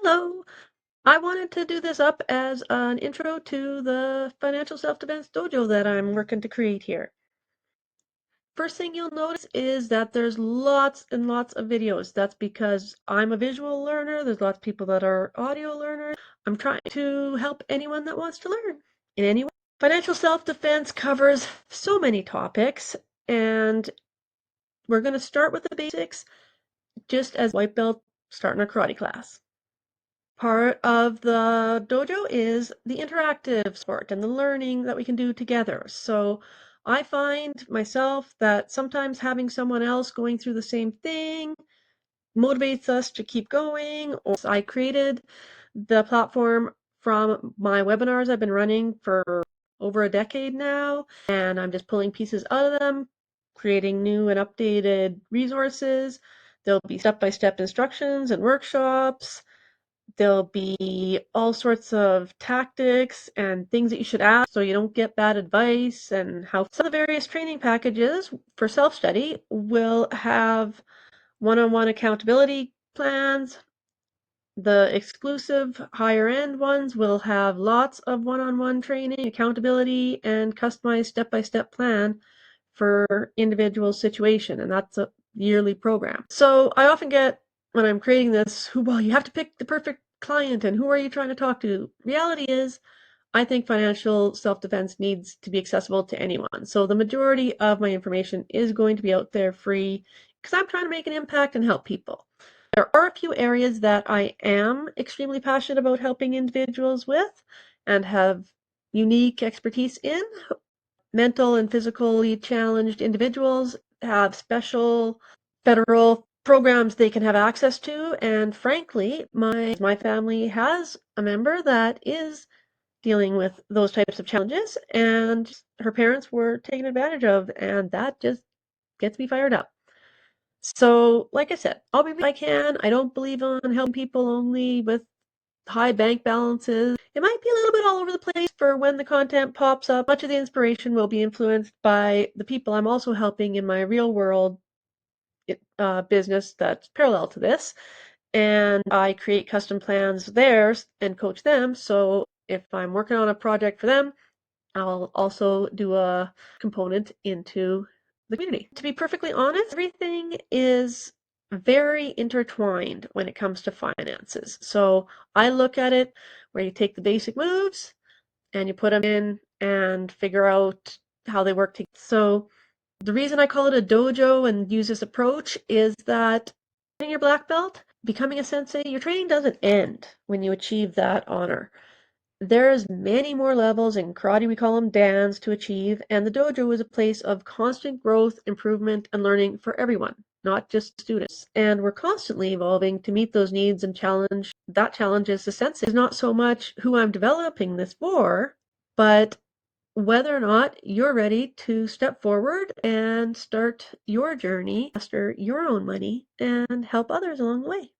Hello. I wanted to do this up as an intro to the Financial Self-Defense Dojo that I'm working to create here. First thing you'll notice is that there's lots and lots of videos. That's because I'm a visual learner. There's lots of people that are audio learners. I'm trying to help anyone that wants to learn in any way. Financial self-defense covers so many topics, and we're going to start with the basics, just as white belt starting a karate class. Part of the dojo is the interactive sport and the learning that we can do together. So I find myself that sometimes having someone else going through the same thing motivates us to keep going. Or I created the platform from my webinars I've been running for over a decade now, and I'm just pulling pieces out of them, creating new and updated resources. There'll be step-by-step instructions and workshops. There'll be all sorts of tactics and things that you should ask so you don't get bad advice, and how some of the various training packages for self-study will have one-on-one accountability plans. The exclusive higher end ones will have lots of one-on-one training, accountability, and customized step-by-step plan for individual situation, and that's a yearly program. So I often get, when I'm creating this, well, you have to pick the perfect client and who are you trying to talk to? Reality is, I think financial self-defense needs to be accessible to anyone. So the majority of my information is going to be out there free because I'm trying to make an impact and help people. There are a few areas that I am extremely passionate about helping individuals with and have unique expertise in. Mental and physically challenged individuals have special federal programs they can have access to, and frankly, my family has a member that is dealing with those types of challenges, and her parents were taken advantage of, and that just gets me fired up. So, like I said, I'll be if I can. I don't believe on helping people only with high bank balances. It might be a little bit all over the place for when the content pops up. Much of the inspiration will be influenced by the people I'm also helping in my real world business that's parallel to this. And I create custom plans there and coach them. So if I'm working on a project for them, I'll also do a component into the community. To be perfectly honest, everything is very intertwined when it comes to finances. So I look at it where you take the basic moves and you put them in and figure out how they work together. So the reason I call it a dojo and use this approach is that getting your black belt, becoming a sensei, your training doesn't end when you achieve that honor. There's many more levels. In karate we call them dans to achieve, and the dojo is a place of constant growth, improvement, and learning for everyone, not just students. And we're constantly evolving to meet those needs and challenge. That challenge is the sensei. It's not so much who I'm developing this for, but whether or not you're ready to step forward and start your journey, master your own money, and help others along the way.